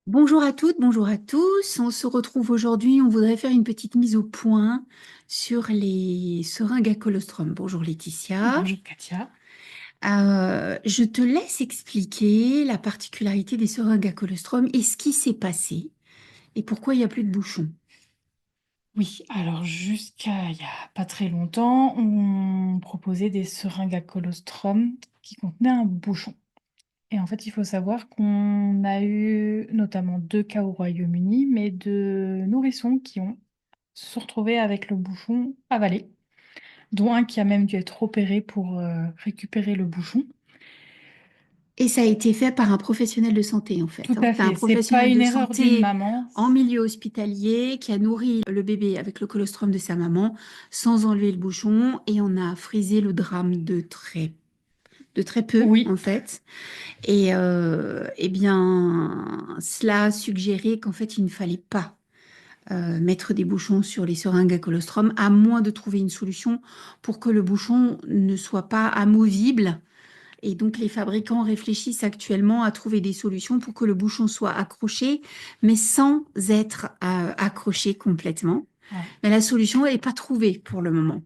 Bonjour à toutes, bonjour à tous. On se retrouve aujourd'hui. On voudrait faire une petite mise au point sur les seringues à colostrum. Bonjour Laetitia. Bonjour Katia. Je te laisse expliquer la particularité des seringues à colostrum et ce qui s'est passé et pourquoi il n'y a plus de bouchons. Oui, alors jusqu'à il y a pas très longtemps, on proposait des seringues à colostrum qui contenaient un bouchon. Et en fait, il faut savoir qu'on a eu notamment deux cas au Royaume-Uni, mais de nourrissons qui se sont retrouvés avec le bouchon avalé, dont un qui a même dû être opéré pour récupérer le bouchon. Et ça a été fait par un professionnel de santé en fait, Tout hein. à C'est un fait, c'est pas professionnel une de erreur d'une santé maman. en milieu hospitalier qui a nourri le bébé avec le colostrum de sa maman sans enlever le bouchon et on a frisé le drame de très peu, Oui, en fait. Et eh bien, cela a suggéré qu'en fait, il ne fallait pas mettre des bouchons sur les seringues à colostrum, à moins de trouver une solution pour que le bouchon ne soit pas amovible. Et donc, les fabricants réfléchissent actuellement à trouver des solutions pour que le bouchon soit accroché, mais sans être accroché complètement. ouais. Mais la solution, elle n'est pas trouvée pour le moment.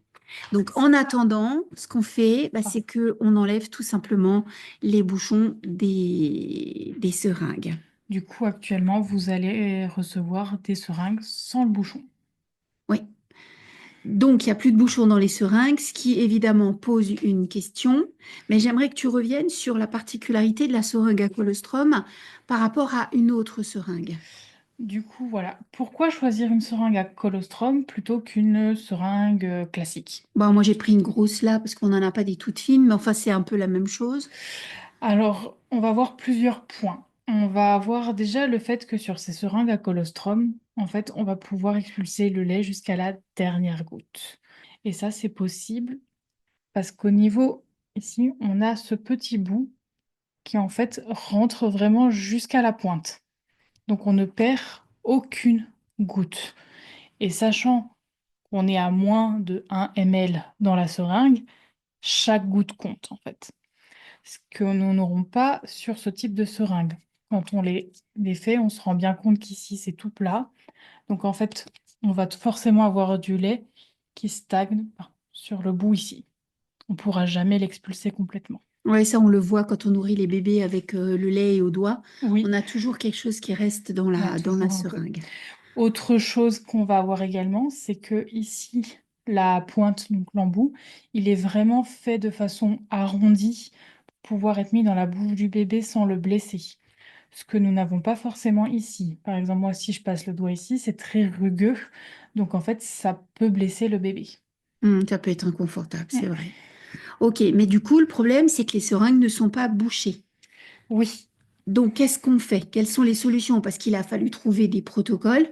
Donc, en attendant, ce qu'on fait, bah, c'est qu'on enlève tout simplement les bouchons des seringues. Du coup, actuellement, vous allez recevoir des seringues sans le bouchon. Oui. Donc, il n'y a plus de bouchons dans les seringues, ce qui évidemment pose une question. Mais j'aimerais que tu reviennes sur la particularité de la seringue à colostrum par rapport à une autre seringue. Du coup, voilà. Pourquoi choisir une seringue à colostrum plutôt qu'une seringue classique? Bon, moi, j'ai pris une grosse là parce qu'on n'en a pas des toutes fines, mais enfin, c'est un peu la même chose. Alors, on va voir plusieurs points. On va voir déjà le fait que sur ces seringues à colostrum, en fait, on va pouvoir expulser le lait jusqu'à la dernière goutte. Et ça, c'est possible parce qu'au niveau, ici, on a ce petit bout qui, en fait, rentre vraiment jusqu'à la pointe. Donc, on ne perd aucune goutte. Et sachant qu'on est à moins de 1 ml dans la seringue, chaque goutte compte en fait. Ce que nous n'aurons pas sur ce type de seringue. Quand on les fait, on se rend bien compte qu'ici c'est tout plat. Donc en fait, on va forcément avoir du lait qui stagne sur le bout ici. On ne pourra jamais l'expulser complètement. Ouais, ça, on le voit quand on nourrit les bébés avec le lait et au doigt. On Oui, a toujours quelque chose qui reste il y a dans la toujours un peu. seringue. Autre chose qu'on va avoir également, c'est que ici, la pointe, donc l'embout, il est vraiment fait de façon arrondie pour pouvoir être mis dans la bouche du bébé sans le blesser. Ce que nous n'avons pas forcément ici. Par exemple, moi, si je passe le doigt ici, c'est très rugueux. Donc, en fait, ça peut blesser le bébé. Ça peut être inconfortable, c'est Mm. vrai. Ok, mais du coup, le problème, c'est que les seringues ne sont pas bouchées. Oui, Donc, qu'est-ce qu'on fait? Quelles sont les solutions? Parce qu'il a fallu trouver des protocoles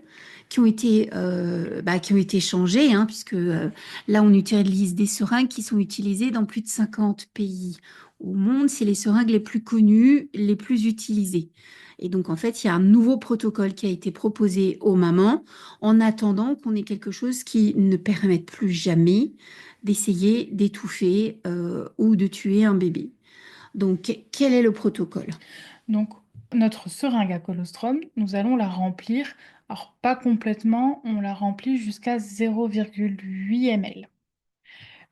qui ont été changés, hein, puisque là, on utilise des seringues qui sont utilisées dans plus de 50 pays au monde. C'est les seringues les plus connues, les plus utilisées. Et donc, en fait, il y a un nouveau protocole qui a été proposé aux mamans en attendant qu'on ait quelque chose qui ne permette plus jamais d'essayer d'étouffer ou de tuer un bébé. Donc, quel est le protocole? donc notre seringue à colostrum, nous allons la remplir. Alors, pas complètement, on la remplit jusqu'à 0,8 ml.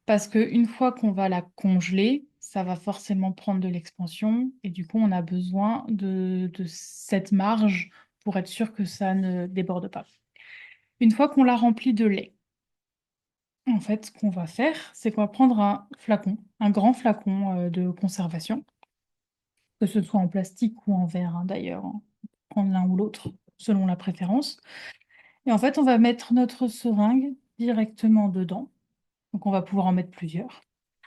Parce qu'une fois qu'on va la congeler, ça va forcément prendre de l'expansion et du coup, on a besoin de cette marge pour être sûr que ça ne déborde pas. Une fois qu'on l'a remplie de lait, en fait, ce qu'on va faire, c'est qu'on va prendre un flacon, un grand flacon de conservation, que ce soit en plastique ou en verre, hein, d'ailleurs, hein. Prendre l'un ou l'autre selon la préférence. Et en fait, on va mettre notre seringue directement dedans. Donc, on va pouvoir en mettre plusieurs.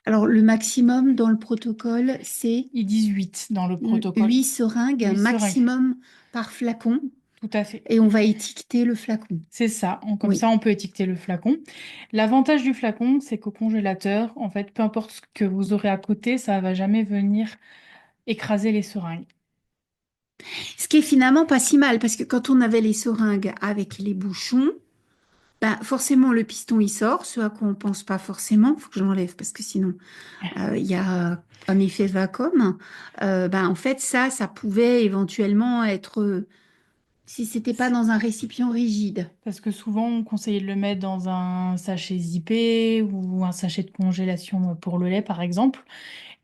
Alors, le maximum dans le protocole, c'est Ils disent 8 dans le protocole. 8 seringues 8 seringues, maximum par flacon tout à fait. et on va étiqueter le flacon. C'est ça. Comme Oui. ça, on peut étiqueter le flacon. L'avantage du flacon, c'est qu'au congélateur, en fait, peu importe ce que vous aurez à côté, ça va jamais venir écraser les seringues. Ce qui est finalement pas si mal parce que quand on avait les seringues avec les bouchons, ben forcément le piston il sort, ce à quoi on pense pas forcément. Faut que je l'enlève parce que sinon il y a un effet vacuum. Ben en fait ça pouvait éventuellement être Si c'était pas dans un récipient rigide. Parce que souvent, on conseille de le mettre dans un sachet zippé ou un sachet de congélation pour le lait, par exemple.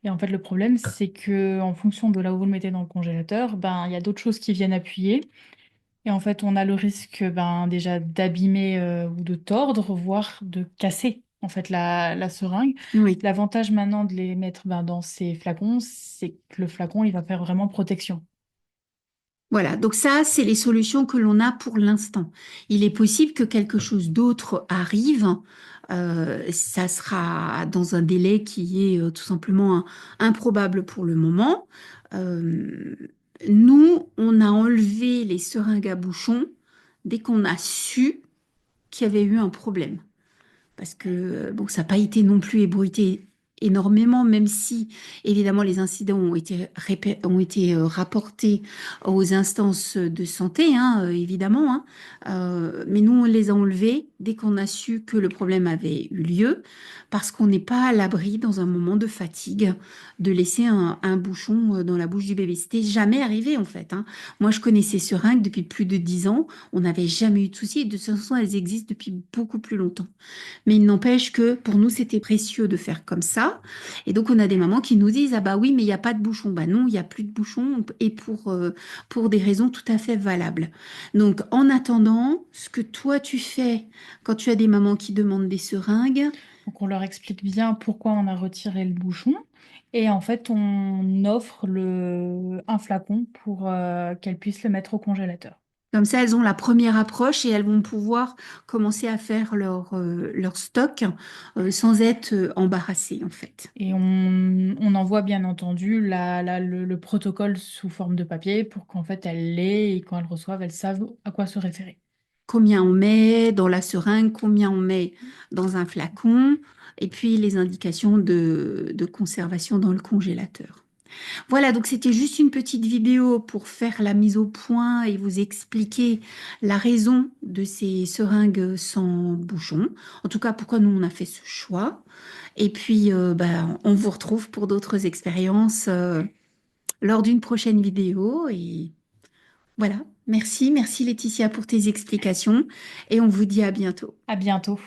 Et en fait, le problème, c'est que en fonction de là où vous le mettez dans le congélateur, ben, il y a d'autres choses qui viennent appuyer. Et en fait, on a le risque ben, déjà d'abîmer ou de tordre, voire de casser en fait la seringue. Oui. L'avantage maintenant de les mettre ben, dans ces flacons, c'est que le flacon, il va faire vraiment protection. Voilà, donc ça, c'est les solutions que l'on a pour l'instant. Il est possible que quelque chose d'autre arrive. Ça sera dans un délai qui est tout simplement improbable pour le moment. Euh, Nous, on a enlevé les seringues à bouchon dès qu'on a su qu'il y avait eu un problème. Parce que bon, ça n'a pas été non plus ébruité énormément, même si évidemment les incidents ont été rapportés aux instances de santé, hein, évidemment, hein. Mais nous, on les a enlevés dès qu'on a su que le problème avait eu lieu, parce qu'on n'est pas à l'abri dans un moment de fatigue de laisser un bouchon dans la bouche du bébé. C'était jamais arrivé en fait, hein. Moi, je connais ces seringues depuis plus de 10 ans. On n'avait jamais eu de soucis. Et de toute façon, elles existent depuis beaucoup plus longtemps. Mais il n'empêche que pour nous, c'était précieux de faire comme ça. Et donc, on a des mamans qui nous disent, ah bah oui, mais il n'y a pas de bouchon. Bah non, il n'y a plus de bouchon et pour des raisons tout à fait valables. Donc, en attendant, ce que toi, tu fais quand tu as des mamans qui demandent des seringues, Donc, on leur explique bien pourquoi on a retiré le bouchon. Et en fait, on offre un flacon pour qu'elles puissent le mettre au congélateur. comme ça, elles ont la première approche et elles vont pouvoir commencer à faire leur stock sans être embarrassées, en fait. Et on envoie bien entendu le protocole sous forme de papier pour qu'en fait elles l'aient et quand elles reçoivent, elles savent à quoi se référer. Combien on met dans la seringue, combien on met dans un flacon, et puis les indications de conservation dans le congélateur. Voilà, donc c'était juste une petite vidéo pour faire la mise au point et vous expliquer la raison de ces seringues sans bouchon. En tout cas, pourquoi nous on a fait ce choix. Et puis, ben, on vous retrouve pour d'autres expériences lors d'une prochaine vidéo. Et voilà, merci Laetitia pour tes explications et on vous dit à bientôt. À bientôt.